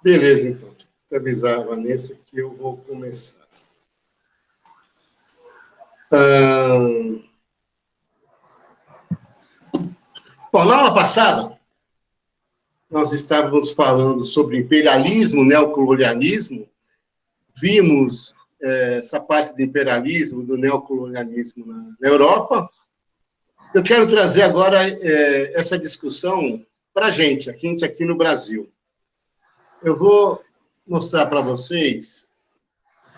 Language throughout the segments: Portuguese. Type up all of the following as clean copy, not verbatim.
Beleza, então. Deixa eu avisar a Vanessa que eu vou começar. Bom, na aula passada, nós estávamos falando sobre imperialismo, neocolonialismo. Vimos essa parte do imperialismo, do neocolonialismo na Europa. Eu quero trazer agora essa discussão para a gente aqui no Brasil. Eu vou mostrar para vocês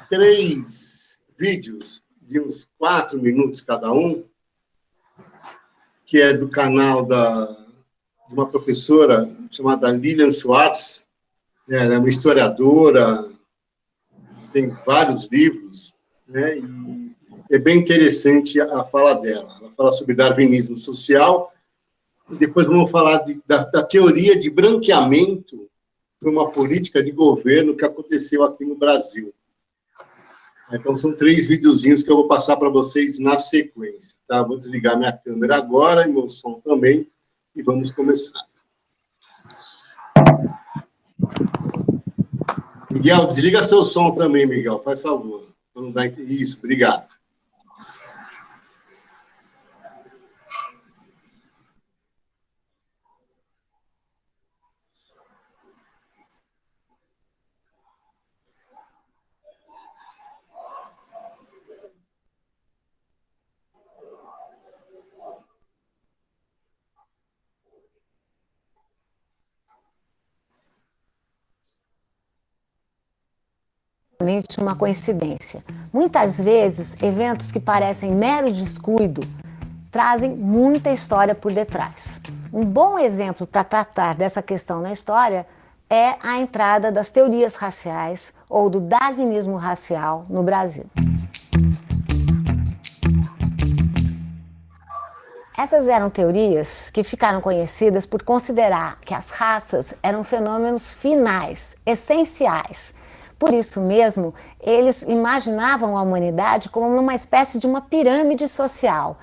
3 vídeos de uns 4 minutos cada um, que é do canal de uma professora chamada Lilian Schwartz. Ela é uma historiadora, tem vários livros, né? E é bem interessante a fala dela. Ela fala sobre darwinismo social, e depois vamos falar da teoria de branqueamento por uma política de governo que aconteceu aqui no Brasil. Então, são 3 videozinhos que eu vou passar para vocês na sequência. Tá? Vou desligar minha câmera agora e meu som também, e vamos começar. Miguel, desliga seu som também, Miguel, faz favor. Não dá... Isso, obrigado. Uma coincidência. Muitas vezes, eventos que parecem mero descuido trazem muita história por detrás. Um bom exemplo para tratar dessa questão na história é a entrada das teorias raciais ou do darwinismo racial no Brasil. Essas eram teorias que ficaram conhecidas por considerar que as raças eram fenômenos finais, essenciais. Por isso mesmo, eles imaginavam a humanidade como uma espécie de uma pirâmide social.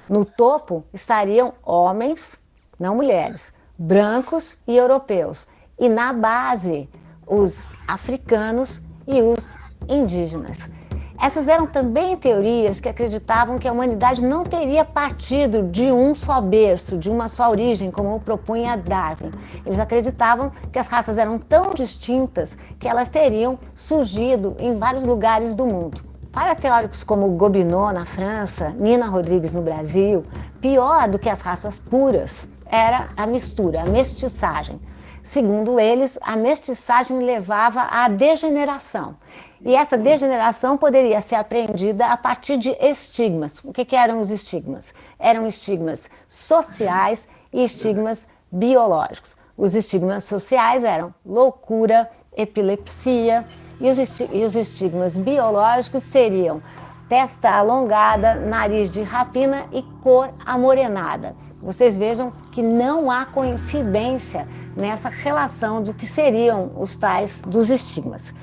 No topo estariam homens, não mulheres, brancos e europeus. E na base, os africanos e os indígenas. Essas eram também teorias que acreditavam que a humanidade não teria partido de um só berço, de uma só origem, como propunha Darwin. Eles acreditavam que as raças eram tão distintas que elas teriam surgido em vários lugares do mundo. Para teóricos como Gobineau na França, Nina Rodrigues no Brasil, pior do que as raças puras era a mistura, a mestiçagem. Segundo eles, a mestiçagem levava à degeneração. E essa degeneração poderia ser apreendida a partir de estigmas. O que eram os estigmas? Eram estigmas sociais e estigmas biológicos. Os estigmas sociais eram loucura, epilepsia, e os estigmas biológicos seriam testa alongada, nariz de rapina e cor amorenada. Vocês vejam que não há coincidência nessa relação do que seriam os tais dos estigmas.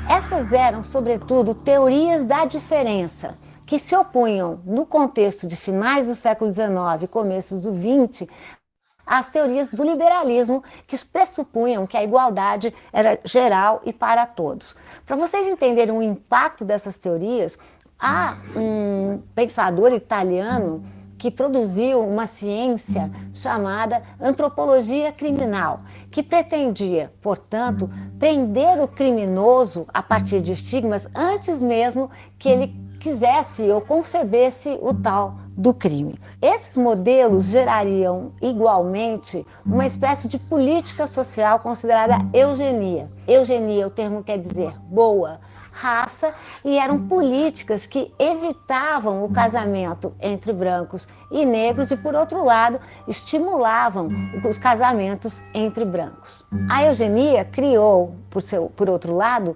Essas eram, sobretudo, teorias da diferença, que se opunham, no contexto de finais do século XIX e começos do XX, às teorias do liberalismo, que pressupunham que a igualdade era geral e para todos. Para vocês entenderem o impacto dessas teorias, há um pensador italiano que produziu uma ciência chamada antropologia criminal, que pretendia, portanto, prender o criminoso a partir de estigmas antes mesmo que ele quisesse ou concebesse o tal do crime. Esses modelos gerariam igualmente uma espécie de política social considerada eugenia. Eugenia, o termo quer dizer boa raça, e eram políticas que evitavam o casamento entre brancos e negros e, por outro lado, estimulavam os casamentos entre brancos. A eugenia criou, por outro lado,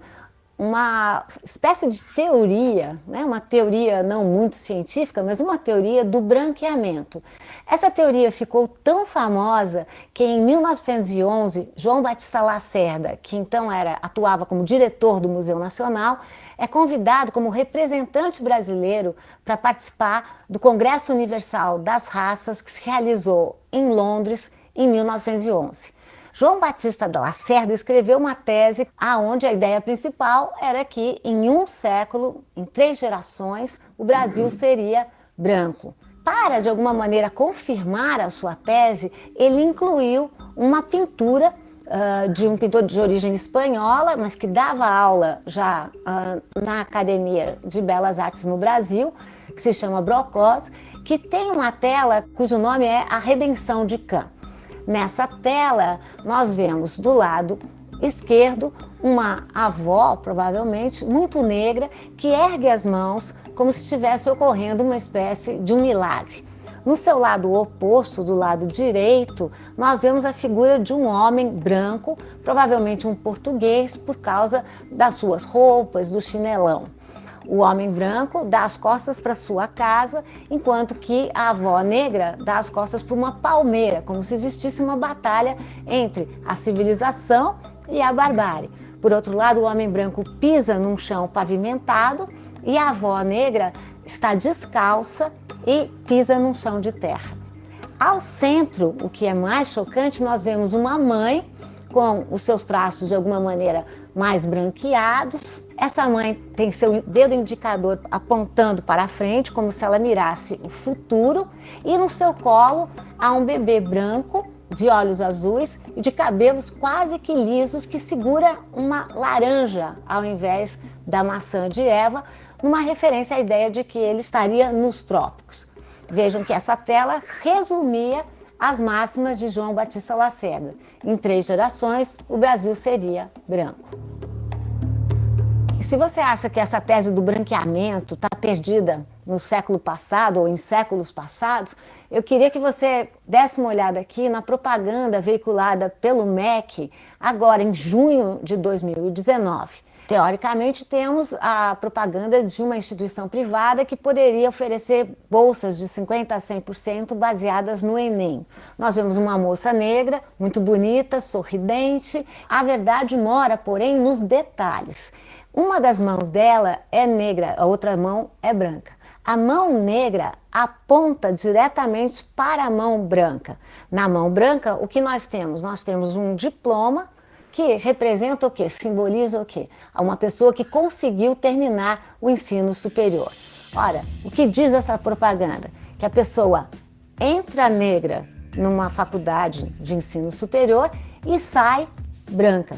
uma espécie de teoria, né? Uma teoria não muito científica, mas uma teoria do branqueamento. Essa teoria ficou tão famosa que em 1911, João Batista Lacerda, que então atuava como diretor do Museu Nacional, é convidado como representante brasileiro para participar do Congresso Universal das Raças, que se realizou em Londres em 1911. João Batista Lacerda escreveu uma tese onde a ideia principal era que em um século, em 3 gerações, o Brasil seria branco. Para, de alguma maneira, confirmar a sua tese, ele incluiu uma pintura de um pintor de origem espanhola, mas que dava aula já na Academia de Belas Artes no Brasil, que se chama Brocós, que tem uma tela cujo nome é A Redenção de Cã. Nessa tela, nós vemos do lado esquerdo uma avó, provavelmente, muito negra, que ergue as mãos como se estivesse ocorrendo uma espécie de um milagre. No seu lado oposto, do lado direito, nós vemos a figura de um homem branco, provavelmente um português, por causa das suas roupas, do chinelão. O homem branco dá as costas para sua casa, enquanto que a avó negra dá as costas para uma palmeira, como se existisse uma batalha entre a civilização e a barbárie. Por outro lado, o homem branco pisa num chão pavimentado e a avó negra está descalça e pisa num chão de terra. Ao centro, o que é mais chocante, nós vemos uma mãe com os seus traços de alguma maneira mais branqueados. Essa mãe tem seu dedo indicador apontando para a frente, como se ela mirasse o futuro, e no seu colo há um bebê branco, de olhos azuis e de cabelos quase que lisos, que segura uma laranja ao invés da maçã de Eva, numa referência à ideia de que ele estaria nos trópicos. Vejam que essa tela resumia as máximas de João Batista Lacerda. Em 3 gerações, o Brasil seria branco. E se você acha que essa tese do branqueamento está perdida no século passado ou em séculos passados, eu queria que você desse uma olhada aqui na propaganda veiculada pelo MEC, agora em junho de 2019. Teoricamente, temos a propaganda de uma instituição privada que poderia oferecer bolsas de 50% a 100% baseadas no Enem. Nós vemos uma moça negra, muito bonita, sorridente. A verdade mora, porém, nos detalhes. Uma das mãos dela é negra, a outra mão é branca. A mão negra aponta diretamente para a mão branca. Na mão branca, o que nós temos? Nós temos um diploma que representa o quê? Simboliza o quê? Uma pessoa que conseguiu terminar o ensino superior. Ora, o que diz essa propaganda? Que a pessoa entra negra numa faculdade de ensino superior e sai branca.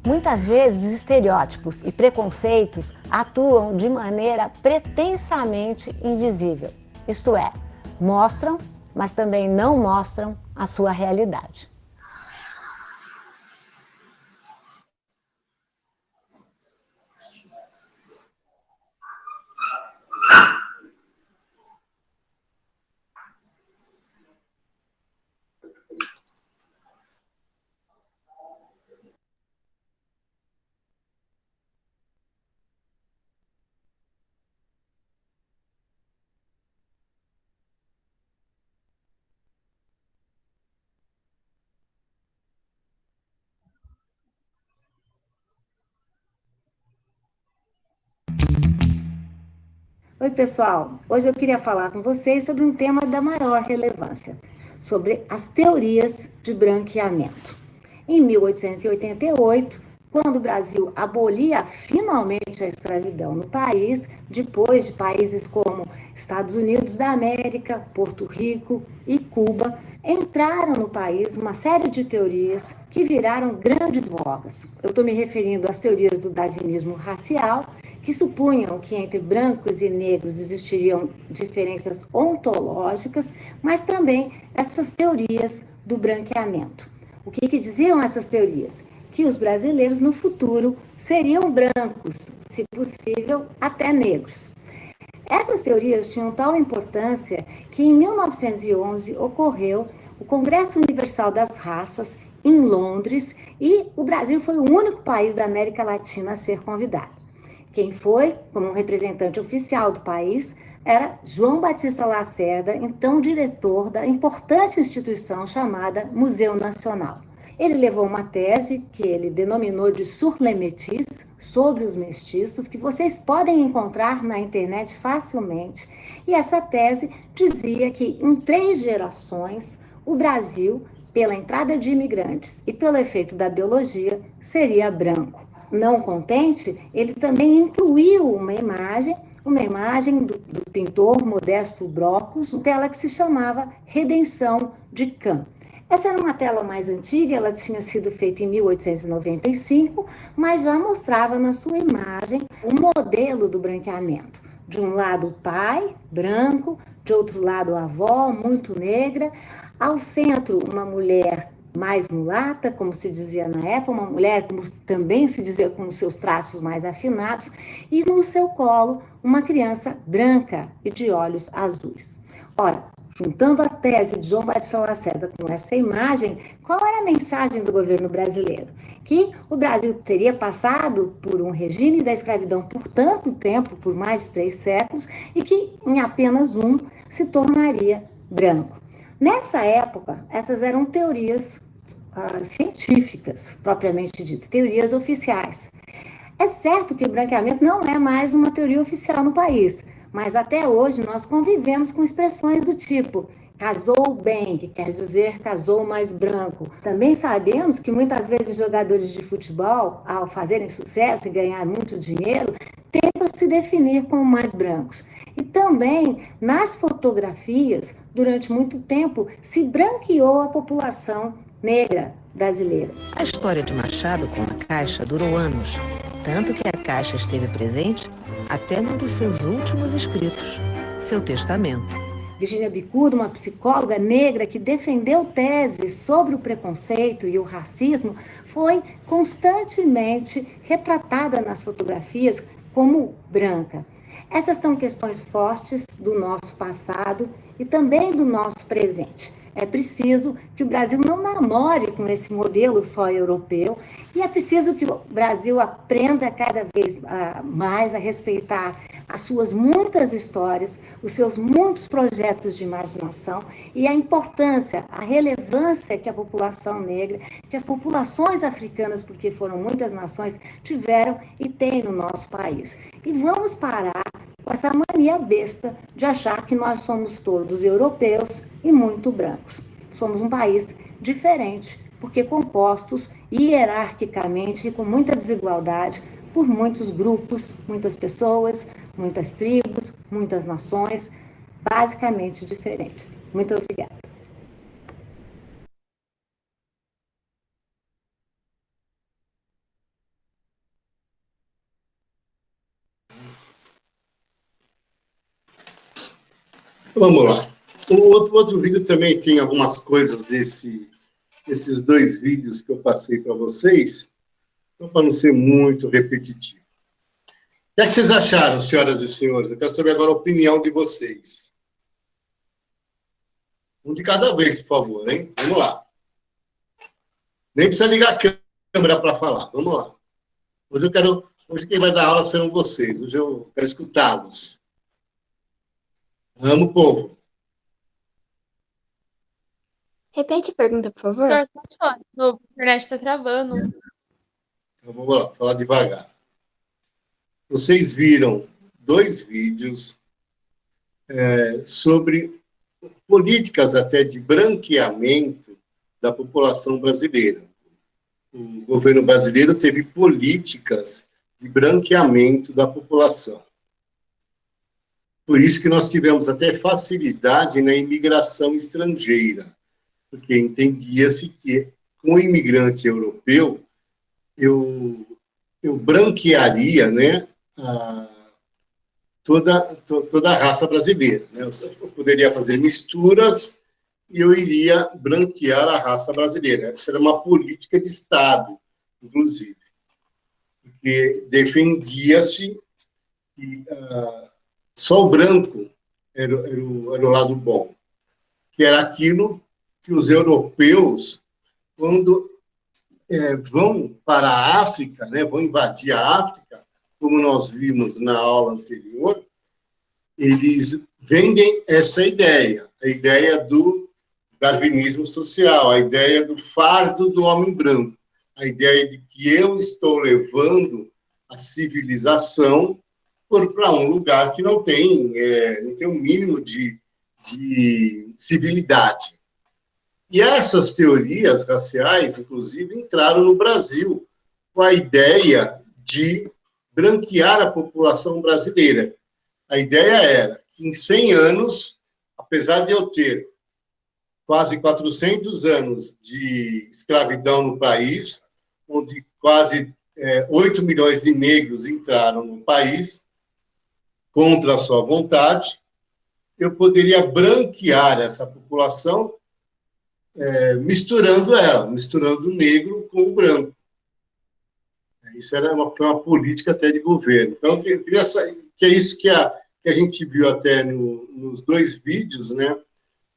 Muitas vezes, estereótipos e preconceitos atuam de maneira pretensamente invisível. Isto é, mostram, mas também não mostram a sua realidade. Oi, pessoal! Hoje eu queria falar com vocês sobre um tema da maior relevância, sobre as teorias de branqueamento. Em 1888, quando o Brasil abolia finalmente a escravidão no país, depois de países como Estados Unidos da América, Porto Rico e Cuba, entraram no país uma série de teorias que viraram grandes vogas. Eu estou me referindo às teorias do darwinismo racial, que supunham que entre brancos e negros existiriam diferenças ontológicas, mas também essas teorias do branqueamento. O que diziam essas teorias? Que os brasileiros no futuro seriam brancos, se possível, até negros. Essas teorias tinham tal importância que em 1911 ocorreu o Congresso Universal das Raças em Londres e o Brasil foi o único país da América Latina a ser convidado. Quem foi, como representante oficial do país, era João Batista Lacerda, então diretor da importante instituição chamada Museu Nacional. Ele levou uma tese que ele denominou de Sur les Métis, sobre os mestiços, que vocês podem encontrar na internet facilmente. E essa tese dizia que em 3 gerações o Brasil pela entrada de imigrantes e pelo efeito da biologia, seria branco. Não contente, ele também incluiu uma imagem do pintor Modesto Brocos, tela que se chamava Redenção de Cã. Essa era uma tela mais antiga, ela tinha sido feita em 1895, mas já mostrava na sua imagem um modelo do branqueamento. De um lado o pai, branco, de outro lado a avó, muito negra, ao centro uma mulher mais mulata, como se dizia na época, uma mulher como também se dizia com os seus traços mais afinados, e no seu colo uma criança branca e de olhos azuis. Ora, juntando a tese de João Batista Lacerda com essa imagem, qual era a mensagem do governo brasileiro? Que o Brasil teria passado por um regime da escravidão por tanto tempo, por mais de 3 séculos, e que em apenas um se tornaria branco. Nessa época, essas eram teorias científicas, propriamente ditas, teorias oficiais. É certo que o branqueamento não é mais uma teoria oficial no país, mas até hoje nós convivemos com expressões do tipo casou bem, que quer dizer casou mais branco. Também sabemos que muitas vezes jogadores de futebol, ao fazerem sucesso e ganhar muito dinheiro, tentam se definir como mais brancos. E também, nas fotografias, durante muito tempo, se branqueou a população negra brasileira. A história de Machado com a Caixa durou anos, tanto que a Caixa esteve presente até num dos seus últimos escritos, seu testamento. Virginia Bicudo, uma psicóloga negra que defendeu teses sobre o preconceito e o racismo, foi constantemente retratada nas fotografias como branca. Essas são questões fortes do nosso passado e também do nosso presente. É preciso que o Brasil não namore com esse modelo só europeu e é preciso que o Brasil aprenda cada vez mais a respeitar as suas muitas histórias, os seus muitos projetos de imaginação e a importância, a relevância que a população negra, que as populações africanas, porque foram muitas nações, tiveram e têm no nosso país. E vamos parar com essa mania besta de achar que nós somos todos europeus e muito brancos. Somos um país diferente, porque compostos hierarquicamente e com muita desigualdade por muitos grupos, muitas pessoas, muitas tribos, muitas nações, basicamente diferentes. Muito obrigada. Vamos lá. O outro vídeo também tem algumas coisas desses 2 vídeos que eu passei para vocês, então, para não ser muito repetitivo. O que é que vocês acharam, senhoras e senhores? Eu quero saber agora a opinião de vocês. Um de cada vez, por favor, hein? Vamos lá. Nem precisa ligar a câmera para falar. Vamos lá. Hoje quem vai dar aula serão vocês. Hoje eu quero escutá-los. Amo o povo. Repete a pergunta, por favor. Senhor, pode falar. A internet está travando. Então, vamos lá, falar devagar. Vocês viram 2 vídeos sobre políticas até de branqueamento da população brasileira. O governo brasileiro teve políticas de branqueamento da população. Por isso que nós tivemos até facilidade na imigração estrangeira, porque entendia-se que, com o imigrante europeu, eu branquearia, né, toda a raça brasileira. Né? Eu poderia fazer misturas e eu iria branquear a raça brasileira. Isso era uma política de Estado, inclusive, porque defendia-se que só o branco era o lado bom, que era aquilo que os europeus, quando vão para a África, né, vão invadir a África, como nós vimos na aula anterior, eles vendem essa ideia, a ideia do darwinismo social, a ideia do fardo do homem branco, a ideia de que eu estou levando a civilização para um lugar que não tem um mínimo de civilidade. E essas teorias raciais, inclusive, entraram no Brasil com a ideia de branquear a população brasileira. A ideia era que em 100 anos, apesar de eu ter quase 400 anos de escravidão no país, onde quase 8 milhões de negros entraram no país contra a sua vontade, eu poderia branquear essa população misturando o negro com o branco. Isso era foi uma política até de governo. Então, eu queria saber, que é isso que a gente viu até nos 2 vídeos, né,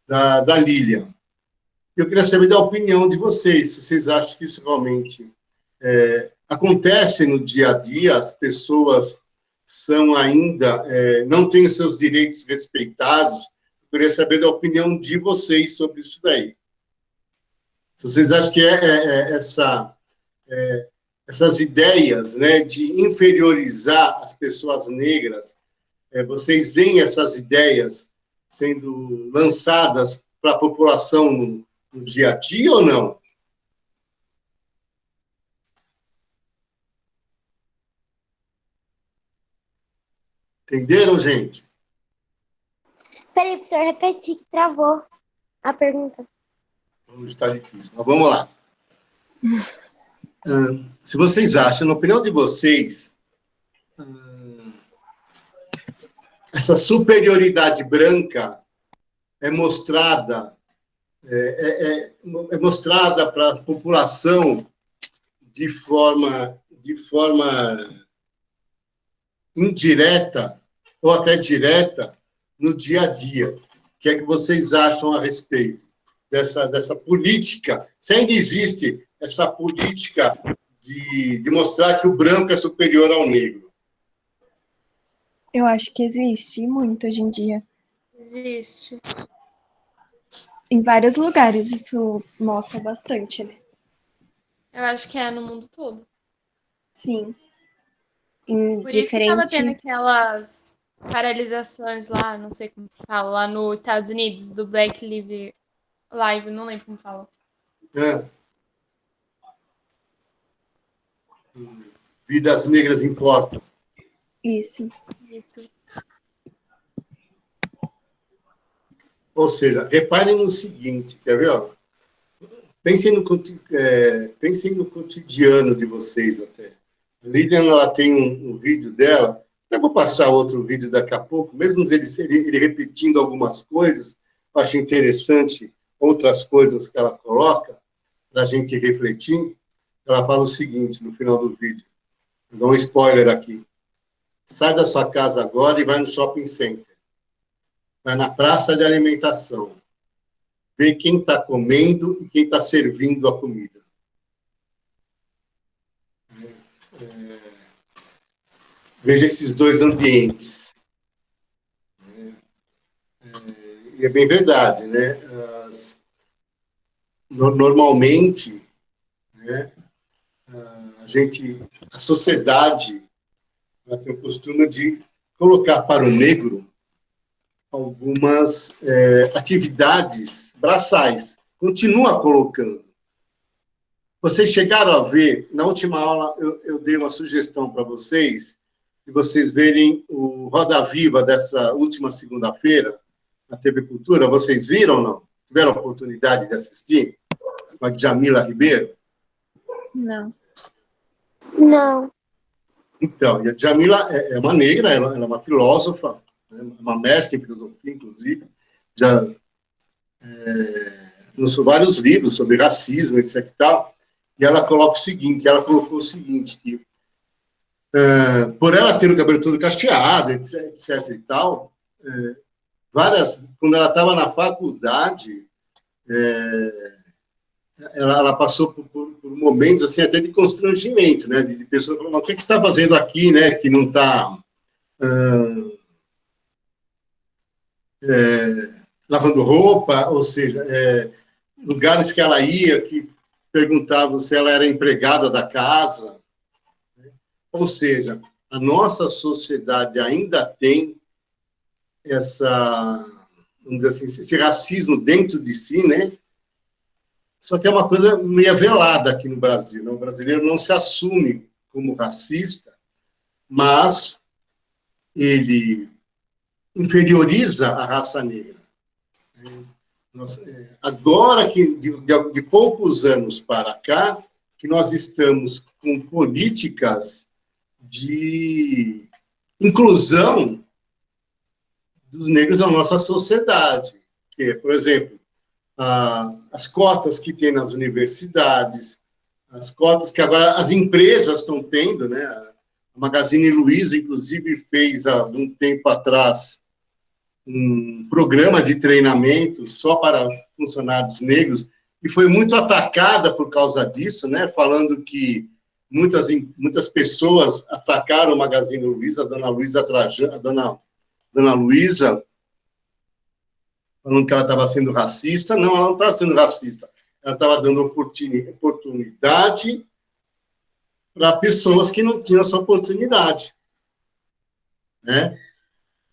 da Lilian. Eu queria saber da opinião de vocês, se vocês acham que isso realmente acontece no dia a dia, as pessoas são ainda, não têm os seus direitos respeitados. Eu queria saber da opinião de vocês sobre isso daí. Se vocês acham que essas ideias, né, de inferiorizar as pessoas negras, vocês veem essas ideias sendo lançadas para a população no dia a dia ou não? Entenderam, gente? Peraí, professor, repeti que travou a pergunta. Está difícil, mas vamos lá. Se vocês acham, na opinião de vocês, essa superioridade branca é mostrada para a população de forma indireta ou até direta no dia a dia. O que é que vocês acham a respeito dessa política? Se ainda existe essa política de mostrar que o branco é superior ao negro. Eu acho que existe muito hoje em dia. Existe. Em vários lugares isso mostra bastante, né? Eu acho que é no mundo todo. Sim. Em Por isso que tava tendo diferentes... aquelas paralisações lá, não sei como se fala, lá nos Estados Unidos, do Black Live, não lembro como fala. Vidas negras importam. Isso. Ou seja, reparem no seguinte, quer ver? Ó? Pensem no cotidiano de vocês até. A Lilian, ela tem um vídeo dela, eu vou passar outro vídeo daqui a pouco, mesmo ele repetindo algumas coisas, eu acho interessante outras coisas que ela coloca, para a gente refletir. Ela fala o seguinte, no final do vídeo, vou dar um spoiler aqui. Sai da sua casa agora e vai no shopping center. Vai na praça de alimentação. Vê quem está comendo e quem está servindo a comida. Veja esses 2 ambientes. E é bem verdade, né? Normalmente, né, a sociedade, ela tem o costume de colocar para o negro algumas atividades braçais. Continua colocando. Vocês chegaram a ver, na última aula eu dei uma sugestão para vocês, de vocês verem o Roda Viva dessa última segunda-feira, na TV Cultura. Vocês viram ou não? Tiveram a oportunidade de assistir? Com a Djamila Ribeiro? Não. Não. Então, e a Djamila é uma negra, ela é uma filósofa, uma mestre em filosofia, inclusive, já lançou vários livros sobre racismo, etc. e tal, e ela colocou o seguinte, que por ela ter o cabelo todo cacheado, etc. e tal, quando ela estava na faculdade, ela passou por momentos assim até de constrangimento, né, de pessoas falando, o que você está fazendo aqui, né, que não está lavando roupa, ou seja, lugares que ela ia que perguntavam se ela era empregada da casa, né? Ou seja, a nossa sociedade ainda tem vamos dizer assim, esse racismo dentro de si, né? Só que é uma coisa meio velada aqui no Brasil, né? O brasileiro não se assume como racista, mas ele inferioriza a raça negra. Agora, que de poucos anos para cá, que nós estamos com políticas de inclusão dos negros na nossa sociedade. Que, por exemplo, as cotas que tem nas universidades, as cotas que agora as empresas estão tendo, né? A Magazine Luiza, inclusive, fez há um tempo atrás um programa de treinamento só para funcionários negros, e foi muito atacada por causa disso, né? Falando que muitas pessoas atacaram o Magazine Luiza, a dona Luiza Trajano, dona Luiza, falando que ela estava sendo racista. Não, ela não estava sendo racista. Ela estava dando oportunidade para pessoas que não tinham essa oportunidade. Né?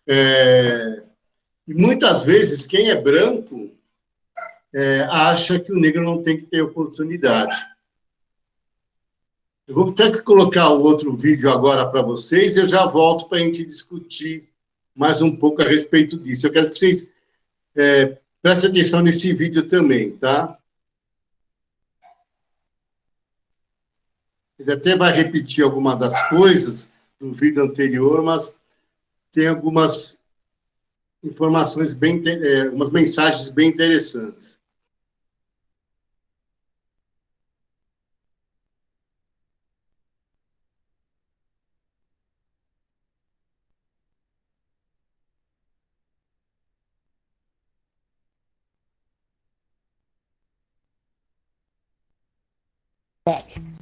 E muitas vezes, quem é branco acha que o negro não tem que ter oportunidade. Eu vou ter que colocar o outro vídeo agora para vocês e eu já volto para a gente discutir mais um pouco a respeito disso. Eu quero que vocês prestem atenção nesse vídeo também, tá? Ele até vai repetir algumas das coisas do vídeo anterior, mas tem algumas informações umas mensagens bem interessantes.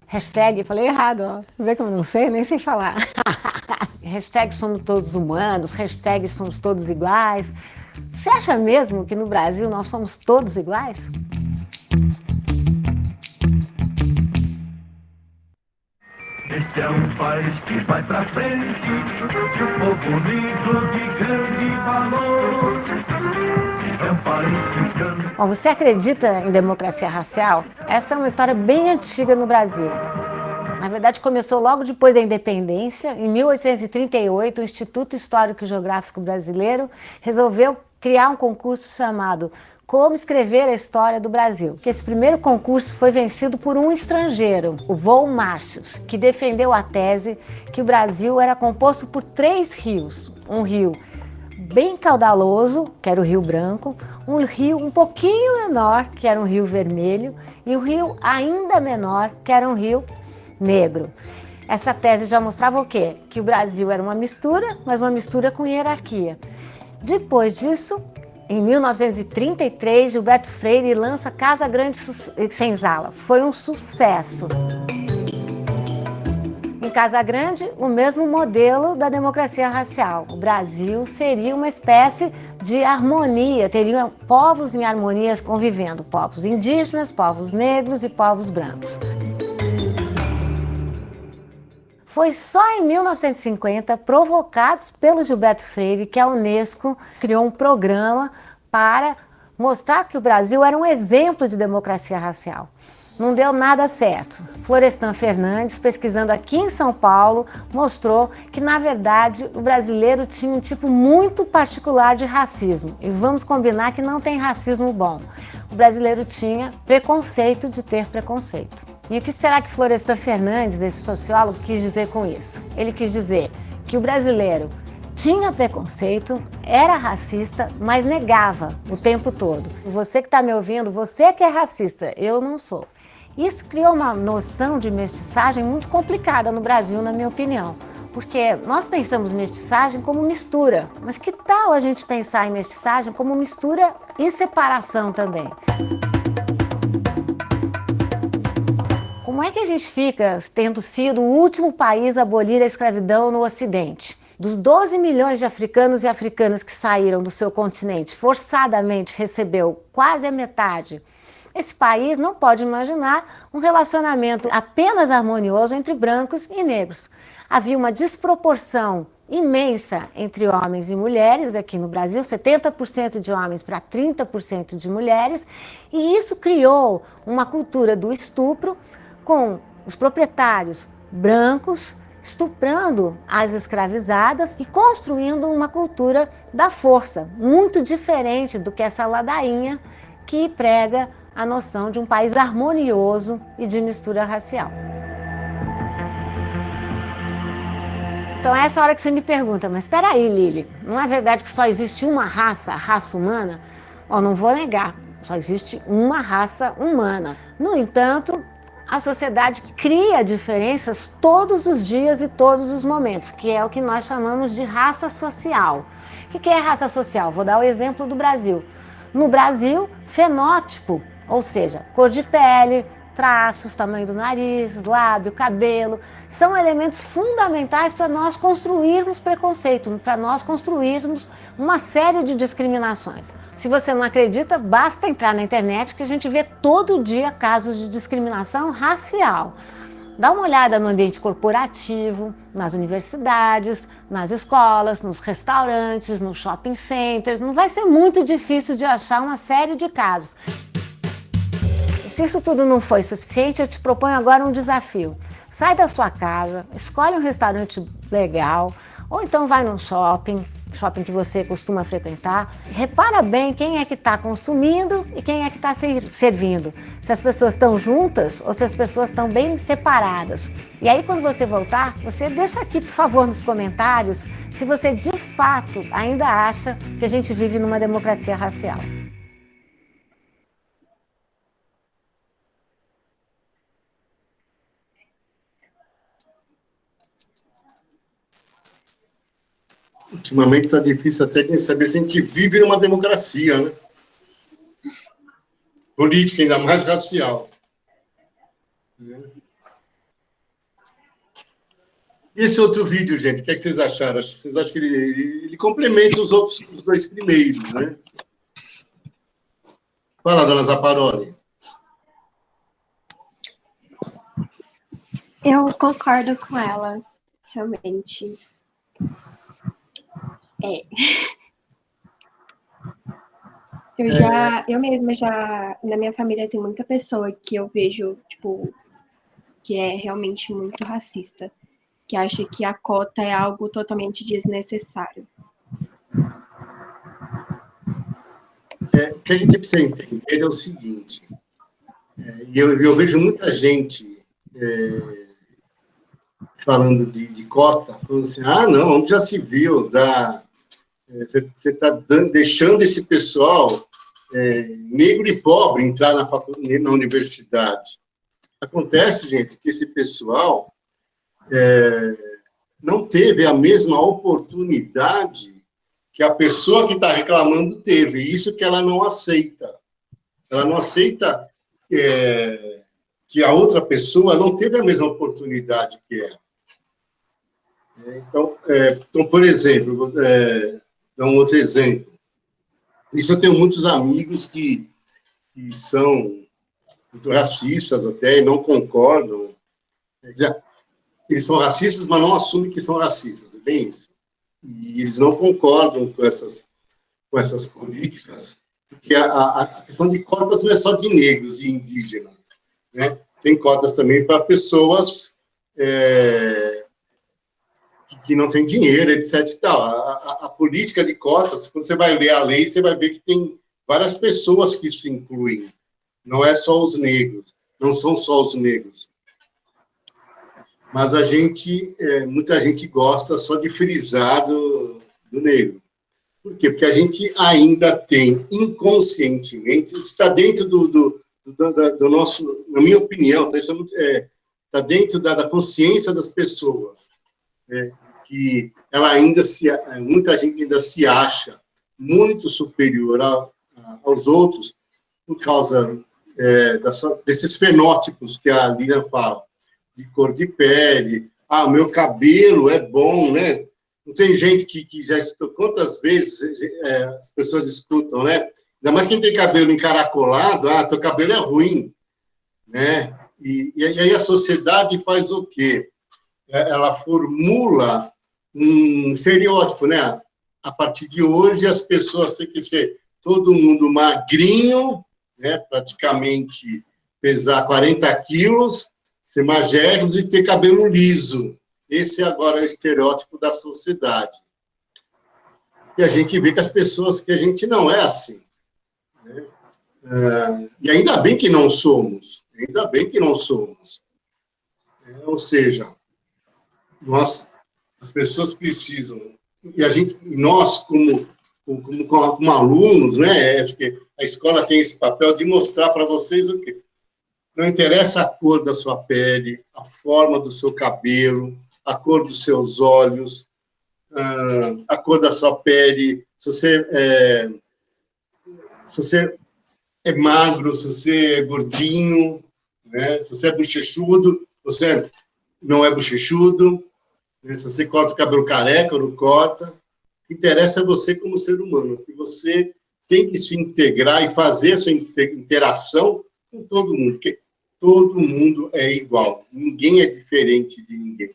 Hashtag, falei errado, ó. Vê que eu não sei, nem sei falar. Hashtag somos todos humanos, hashtag somos todos iguais. Você acha mesmo que no Brasil nós somos todos iguais? Este é um país que vai pra frente, de um povo unido de grande valor. É um país que canta. Bom, você acredita em democracia racial? Essa é uma história bem antiga no Brasil. Na verdade, começou logo depois da independência. Em 1838, o Instituto Histórico e Geográfico Brasileiro resolveu criar um concurso chamado Como Escrever a História do Brasil. Esse primeiro concurso foi vencido por um estrangeiro, o Vô Martius, que defendeu a tese que o Brasil era composto por 3 rios. Um rio bem caudaloso, que era o Rio Branco, um rio um pouquinho menor, que era um Rio Vermelho, e um rio ainda menor, que era um Rio Negro. Essa tese já mostrava o quê? Que o Brasil era uma mistura, mas uma mistura com hierarquia. Depois disso, em 1933, Gilberto Freire lança Casa Grande Senzala. Foi um sucesso. Em Casa Grande, o mesmo modelo da democracia racial. O Brasil seria uma espécie de harmonia, teriam povos em harmonia convivendo, povos indígenas, povos negros e povos brancos. Foi só em 1950, provocados pelo Gilberto Freire, que a Unesco criou um programa para mostrar que o Brasil era um exemplo de democracia racial. Não deu nada certo. Florestan Fernandes, pesquisando aqui em São Paulo, mostrou que, na verdade, o brasileiro tinha um tipo muito particular de racismo. E vamos combinar que não tem racismo bom. O brasileiro tinha preconceito de ter preconceito. E o que será que Florestan Fernandes, esse sociólogo, quis dizer com isso? Ele quis dizer que o brasileiro tinha preconceito, era racista, mas negava o tempo todo. Você que está me ouvindo, você que é racista, eu não sou. Isso criou uma noção de mestiçagem muito complicada no Brasil, na minha opinião. Porque nós pensamos mestiçagem como mistura, mas que tal a gente pensar em mestiçagem como mistura e separação também? Como é que a gente fica tendo sido o último país a abolir a escravidão no Ocidente? Dos 12 milhões de africanos e africanas que saíram do seu continente, forçadamente recebeu quase a metade esse país não pode imaginar um relacionamento apenas harmonioso entre brancos e negros. Havia uma desproporção imensa entre homens e mulheres aqui no Brasil, 70% de homens para 30% de mulheres, e isso criou uma cultura do estupro com os proprietários brancos estuprando as escravizadas e construindo uma cultura da força, muito diferente do que essa ladainha que prega a noção de um país harmonioso e de mistura racial. Então, é essa hora que você me pergunta, mas espera aí, Lili, não é verdade que só existe uma raça, a raça humana? Não vou negar, só existe uma raça humana. No entanto, a sociedade cria diferenças todos os dias e todos os momentos, que é o que nós chamamos de raça social. O que é raça social? Vou dar o exemplo do Brasil. No Brasil, fenótipo, ou seja, cor de pele, traços, tamanho do nariz, lábio, cabelo, são elementos fundamentais para nós construirmos preconceito, para nós construirmos uma série de discriminações. Se você não acredita, basta entrar na internet que a gente vê todo dia casos de discriminação racial. Dá uma olhada no ambiente corporativo, nas universidades, nas escolas, nos restaurantes, nos shopping centers. Não vai ser muito difícil de achar uma série de casos. Se isso tudo não foi suficiente, eu te proponho agora um desafio. Sai da sua casa, escolhe um restaurante legal, ou então vai num shopping que você costuma frequentar. Repara bem quem é que está consumindo e quem é que está servindo. Se as pessoas estão juntas ou se as pessoas estão bem separadas. E aí, quando você voltar, você deixa aqui, por favor, nos comentários, se você de fato ainda acha que a gente vive numa democracia racial. Ultimamente está difícil até de saber se a gente vive numa democracia, né? Política, ainda mais racial. E esse outro vídeo, gente, o que é que vocês acharam? Vocês acham que ele complementa os dois primeiros, né? Fala, dona Zaparoli. Eu concordo com ela, realmente. Eu mesma já, na minha família tem muita pessoa que eu vejo, tipo, que é realmente muito racista, que acha que a cota é algo totalmente desnecessário. O que a gente precisa entender é o seguinte, eu vejo muita gente falando de cota, falando assim, não, onde já se viu, você está deixando esse pessoal negro e pobre entrar na universidade. Acontece, gente, que esse pessoal não teve a mesma oportunidade que a pessoa que está reclamando teve, isso que ela não aceita. Ela não aceita que a outra pessoa não teve a mesma oportunidade que ela. Então, por exemplo, vou dar um outro exemplo. Isso eu tenho muitos amigos que são muito racistas até, e não concordam. Quer dizer, eles são racistas, mas não assumem que são racistas, é bem isso. E eles não concordam com essas políticas, porque a questão de cotas não é só de negros e indígenas, né? Tem cotas também para pessoas que não têm dinheiro, etc. E tal. A política de cotas, quando você vai ler a lei, você vai ver que tem várias pessoas que se incluem. Não é só os negros, não são só os negros. Mas muita gente gosta só de frisar do negro. Por quê? Porque a gente ainda tem, inconscientemente, isso está dentro do nosso, na minha opinião, está dentro da consciência das pessoas, que muita gente ainda se acha muito superior aos outros por causa desses fenótipos que a Lilian fala, de cor de pele, meu cabelo é bom, né? Não tem gente que já escutou, quantas vezes as pessoas escutam, né? Ainda mais quem tem cabelo encaracolado, teu cabelo é ruim, né? E aí a sociedade faz o quê? Ela formula um estereótipo, né? A partir de hoje, as pessoas têm que ser todo mundo magrinho, né? Praticamente pesar 40 quilos, ser magérrimos e ter cabelo liso. Esse agora é o estereótipo da sociedade. E a gente vê que as pessoas, que a gente não é assim. Né? E ainda bem que não somos. Ainda bem que não somos. Ou seja, as pessoas precisam, e nós, como alunos, né, acho que a escola tem esse papel de mostrar para vocês o quê? Não interessa a cor da sua pele, a forma do seu cabelo, a cor dos seus olhos, a cor da sua pele, se você é magro, se você é gordinho, né, se você é bochechudo, você não é bochechudo, né, se você corta o cabelo careca ou não corta. O que interessa é você como ser humano, que você tem que se integrar e fazer essa interação com todo mundo, porque todo mundo é igual, ninguém é diferente de ninguém.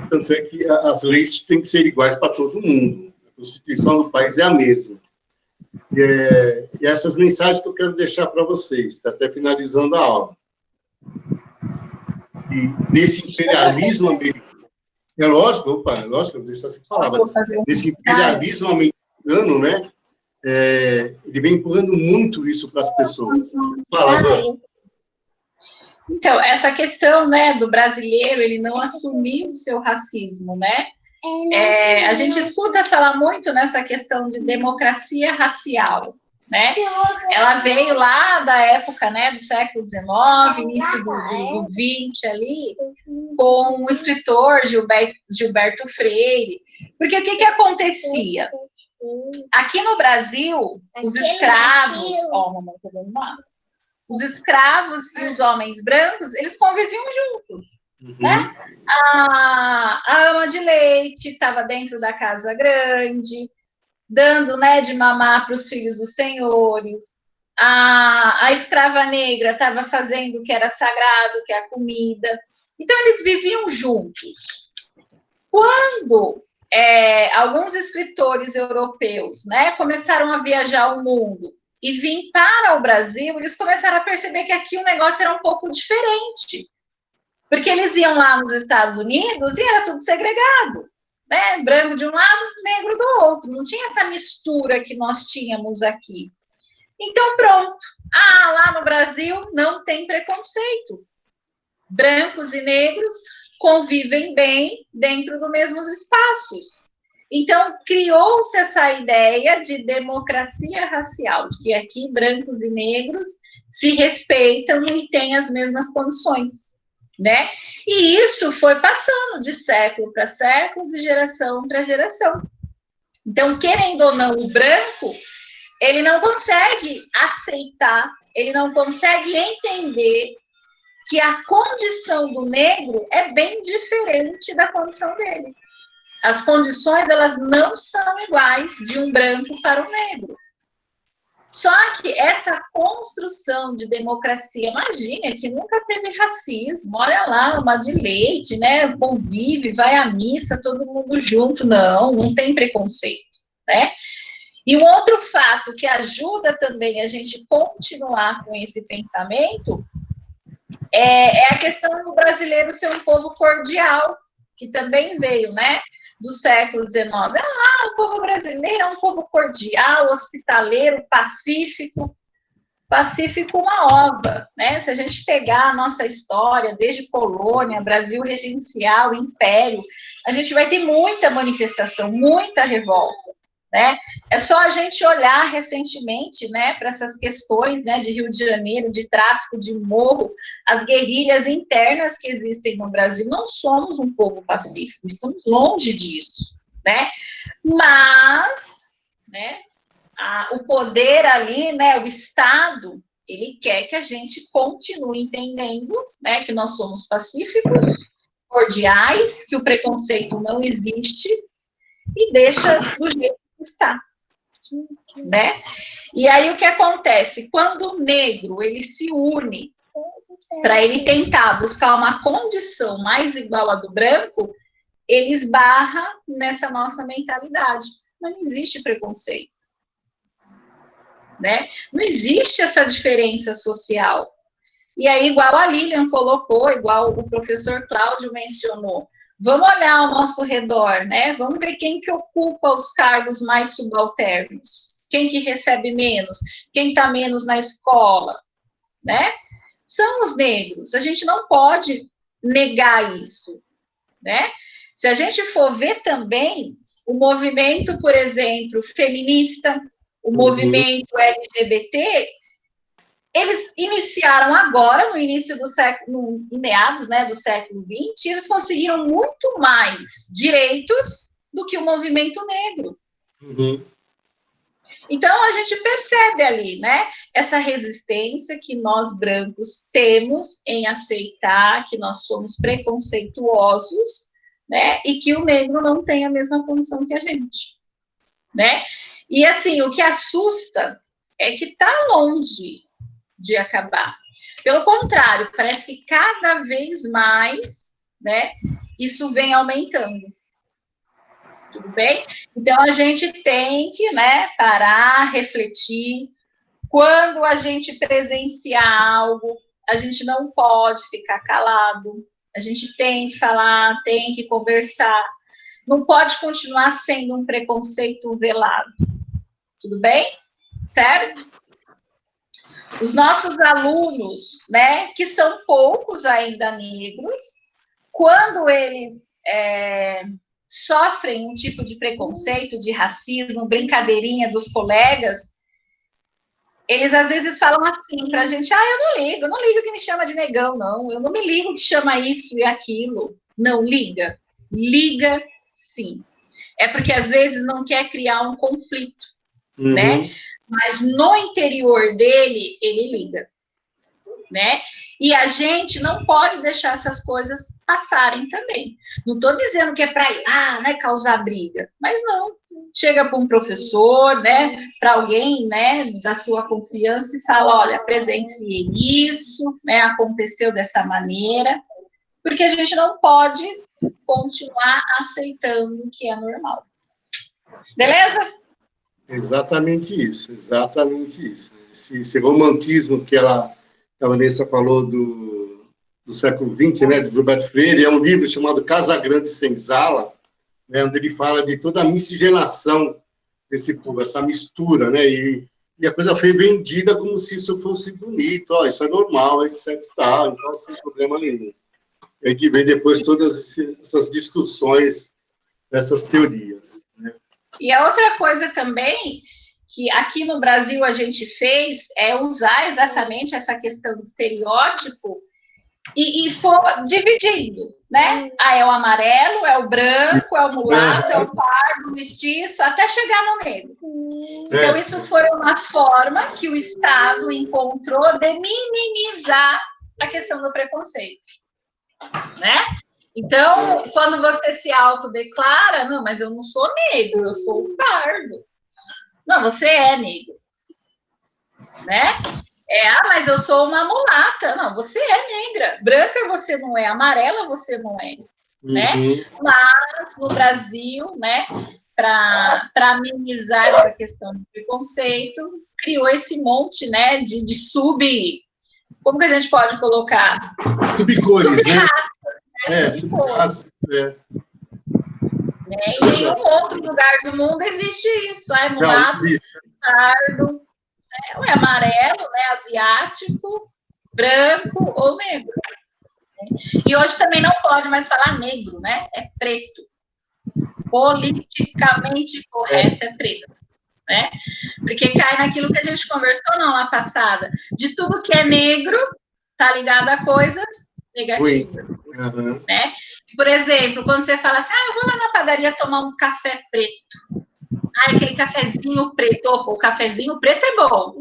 Tanto é que as leis têm que ser iguais para todo mundo. A Constituição do país é a mesma. E essas mensagens que eu quero deixar para vocês, está até finalizando a aula. E nesse imperialismo americano, é lógico, eu vou deixar essa palavra, nesse imperialismo americano, né, ele vem empurrando muito isso para as pessoas. Fala, Vânia. Então, essa questão, né, do brasileiro, ele não assumir o seu racismo, né? A gente escuta falar muito nessa questão de democracia racial, né? Ela veio lá da época, né, do século XIX, início do XX ali, com o escritor Gilberto Freire. Porque o que acontecia? Aqui no Brasil, os escravos... mamãe, tá dando uma... Os escravos e os homens brancos, eles conviviam juntos, né? A ama de leite estava dentro da casa grande, dando, né, de mamar para os filhos dos senhores. A escrava negra estava fazendo o que era sagrado, que é a comida. Então, eles viviam juntos. Quando alguns escritores europeus, né, começaram a viajar o mundo, e vim para o Brasil, eles começaram a perceber que aqui o negócio era um pouco diferente. Porque eles iam lá nos Estados Unidos e era tudo segregado. Né? Branco de um lado, negro do outro. Não tinha essa mistura que nós tínhamos aqui. Então, pronto. Lá no Brasil não tem preconceito. Brancos e negros convivem bem dentro dos mesmos espaços. Então, criou-se essa ideia de democracia racial, de que aqui brancos e negros se respeitam e têm as mesmas condições, né? E isso foi passando de século para século, de geração para geração. Então, querendo ou não, o branco, ele não consegue aceitar, ele não consegue entender que a condição do negro é bem diferente da condição dele. As condições, elas não são iguais de um branco para um negro. Só que essa construção de democracia, imagina que nunca teve racismo, olha lá, uma de leite, né, convive, vai à missa, todo mundo junto, não tem preconceito, né? E um outro fato que ajuda também a gente continuar com esse pensamento é a questão do brasileiro ser um povo cordial, que também veio, né, do século XIX. O povo brasileiro é um povo cordial, hospitaleiro, pacífico uma ova, né? Se a gente pegar a nossa história, desde colônia, Brasil regencial, império, a gente vai ter muita manifestação, muita revolta, né? É só a gente olhar recentemente, né, para essas questões, né, de Rio de Janeiro, de tráfico de morro, as guerrilhas internas que existem no Brasil. Não somos um povo pacífico, estamos longe disso, né? Mas, né, o poder ali, né, o Estado, ele quer que a gente continue entendendo, né, que nós somos pacíficos, cordiais, que o preconceito não existe e deixa do jeito que está. né? E aí o que acontece? Quando o negro ele se une para ele tentar buscar uma condição mais igual à do branco, ele esbarra nessa nossa mentalidade. Mas não existe preconceito, né? Não existe essa diferença social. E aí, igual a Lilian colocou, igual o professor Cláudio mencionou, vamos olhar ao nosso redor, né? Vamos ver quem que ocupa os cargos mais subalternos, quem que recebe menos, quem está menos na escola, né? São os negros. A gente não pode negar isso, né? Se a gente for ver também o movimento, por exemplo, feminista, o movimento LGBT, eles iniciaram agora, no início do século, em meados, né, do século XX, eles conseguiram muito mais direitos do que o movimento negro. Então, a gente percebe ali, né, essa resistência que nós brancos temos em aceitar que nós somos preconceituosos, né, e que o negro não tem a mesma condição que a gente, né? E, assim, o que assusta é que está longe de acabar. Pelo contrário, parece que cada vez mais, né, isso vem aumentando. Tudo bem? Então, a gente tem que, né, parar, refletir. Quando a gente presenciar algo, a gente não pode ficar calado. A gente tem que falar, tem que conversar. Não pode continuar sendo um preconceito velado. Tudo bem? Certo? Os nossos alunos, né, que são poucos ainda negros, quando eles sofrem um tipo de preconceito, de racismo, brincadeirinha dos colegas, eles às vezes falam assim pra gente, eu não ligo que me chama de negão, não, eu não me ligo que chama isso e aquilo. Não, liga sim. É porque às vezes não quer criar um conflito, né? Mas no interior dele, ele liga, né? E a gente não pode deixar essas coisas passarem também. Não estou dizendo que é para ir lá, né, causar briga, mas não. Chega para um professor, né, para alguém, né, da sua confiança e fala, olha, presenciei isso, né, aconteceu dessa maneira, porque a gente não pode continuar aceitando o que é normal. Beleza? Exatamente isso. Esse romantismo que a Vanessa falou do século XX, né, de Gilberto Freire, é um livro chamado Casa Grande Senzala, né, onde ele fala de toda a miscigenação desse povo, essa mistura, né, e a coisa foi vendida como se isso fosse bonito, isso é normal, etc. Tal, então, sem problema nenhum. É que vem depois todas essas discussões dessas teorias, né? E a outra coisa também que aqui no Brasil a gente fez é usar exatamente essa questão do estereótipo e for dividindo, né? É o amarelo, é o branco, é o mulato, é o pardo, o mestiço, até chegar no negro. Então, isso foi uma forma que o Estado encontrou de minimizar a questão do preconceito, né? Então, quando você se autodeclara, não, mas eu não sou negro, eu sou pardo. Não, você é negro, né? Mas eu sou uma mulata. Não, você é negra. Branca você não é, amarela você não é, né? Mas no Brasil, né, para minimizar essa questão do preconceito, criou esse monte, né, de como que a gente pode colocar? Subcores, né? Subcores. Em nenhum outro lugar do mundo existe isso. É mulato, pardo, ou é amarelo, né, asiático, branco ou negro. E hoje também não pode mais falar negro, né? É preto. Politicamente correto é preto, né? Porque cai naquilo que a gente conversou na aula passada. De tudo que é negro, tá ligado a coisas negativas, né? Por exemplo, quando você fala assim, eu vou lá na padaria tomar um café preto. Aquele cafezinho preto, o cafezinho preto é bom,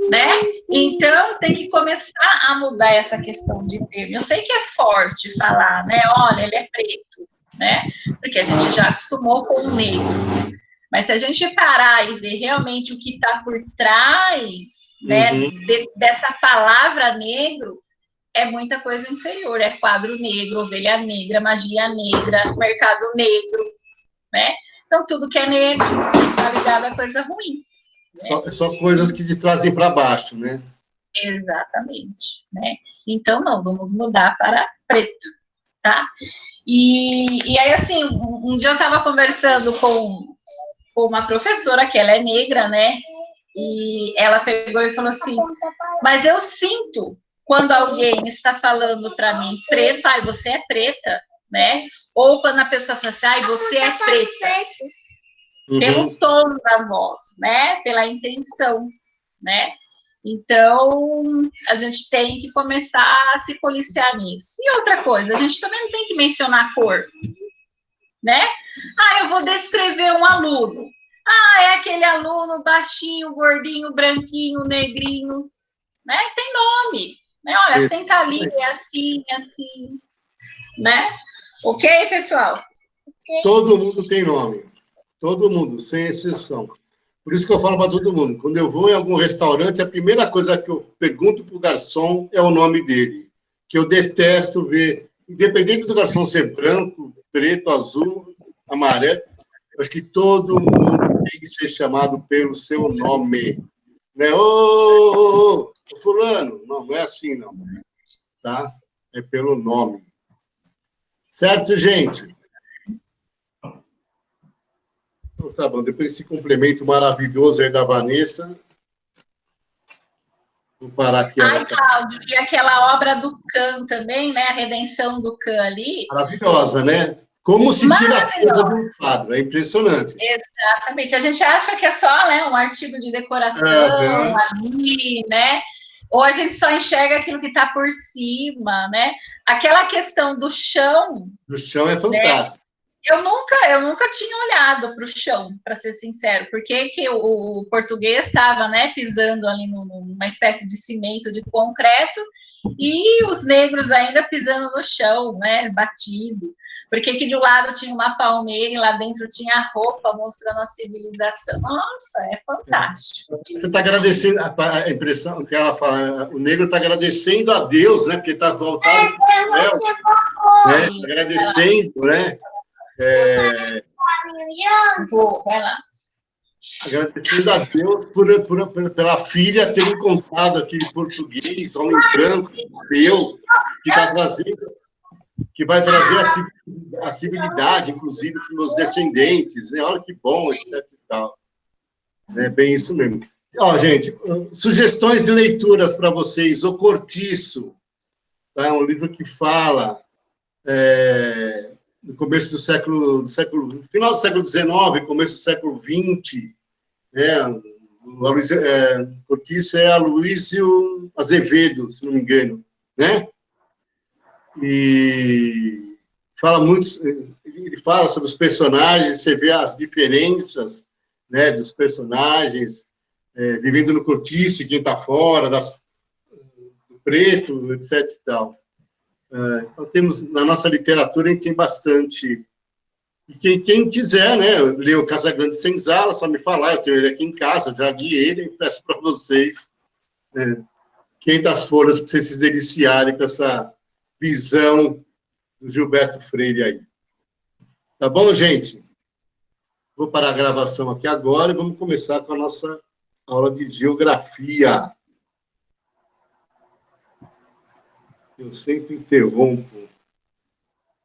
né? Então, tem que começar a mudar essa questão de termo. Eu sei que é forte falar, né? Olha, ele é preto, né? Porque a gente já acostumou com o negro. Mas se a gente parar e ver realmente o que está por trás, né, dessa palavra negro, é muita coisa inferior. É quadro negro, ovelha negra, magia negra, mercado negro, né? Então, tudo que é negro está ligado a coisa ruim. Né? Só coisas que te trazem para baixo, né? Exatamente, né? Então, não, vamos mudar para preto, tá? E aí, assim, um dia eu estava conversando com uma professora, que ela é negra, né? E ela pegou e falou assim, mas eu sinto quando alguém está falando para mim, preta, ai, você é preta, né? Ou quando a pessoa fala assim, ai, você é preta. Pelo tom da voz, né? Pela intenção, né? Então, a gente tem que começar a se policiar nisso. E outra coisa, a gente também não tem que mencionar a cor, né? Ah, eu vou descrever um aluno. Ah, é aquele aluno baixinho, gordinho, branquinho, negrinho, né? Tem nome, né? Olha, senta ali, é assim, né? Ok, pessoal? Todo mundo tem nome. Todo mundo, sem exceção. Por isso que eu falo para todo mundo, quando eu vou em algum restaurante, a primeira coisa que eu pergunto para o garçom é o nome dele, que eu detesto ver, independente do garçom ser branco, preto, azul, amarelo, eu acho que todo mundo tem que ser chamado pelo seu nome. Né? Ô, fulano, não é assim, não. Tá? É pelo nome. Certo, gente? Então, tá bom, depois desse complemento maravilhoso aí da Vanessa, vou parar aqui. Ai, Cláudio, e aquela obra do Khan também, né? A redenção do Khan ali. Maravilhosa, né? Como se tira a coisa do quadro, é impressionante. Exatamente. A gente acha que é só, né, um artigo de decoração ali, né? Ou a gente só enxerga aquilo que está por cima, né? Aquela questão do chão. Do chão é fantástico. Né? Eu nunca tinha olhado para o chão, para ser sincero, porque que o português estava, né, pisando ali numa espécie de cimento de concreto e os negros ainda pisando no chão, né, batido. Porque que de um lado tinha uma palmeira e lá dentro tinha a roupa mostrando a civilização. Nossa, é fantástico. Você está agradecendo, a impressão que ela fala, o negro está agradecendo a Deus, né, porque está voltado para o céu, né, agradecendo, né? Vai lá. Agradecendo a Deus pela filha ter encontrado aquele português, homem branco, eu, que vai trazer a civilidade, inclusive, para os meus descendentes, né? Olha que bom, etc. E tal. É bem isso mesmo. Ó, gente, sugestões de leituras para vocês. O Cortiço, tá? É um livro que fala no começo do século, final do século XIX, começo do século XX, né? Cortiço é Aloysio Azevedo, se não me engano, né? E ele fala sobre os personagens, você vê as diferenças, né, dos personagens, vivendo no cortiço, quem está fora, do preto, etc. E tal. Então, temos, na nossa literatura, a gente tem bastante. E quem quiser, né, ler o Casagrande Senzala, só me falar, eu tenho ele aqui em casa, já li ele, peço para vocês 500 folhas para vocês se deliciarem com essa visão do Gilberto Freire aí. Tá bom, gente? Vou parar a gravação aqui agora e vamos começar com a nossa aula de geografia. Eu sempre interrompo.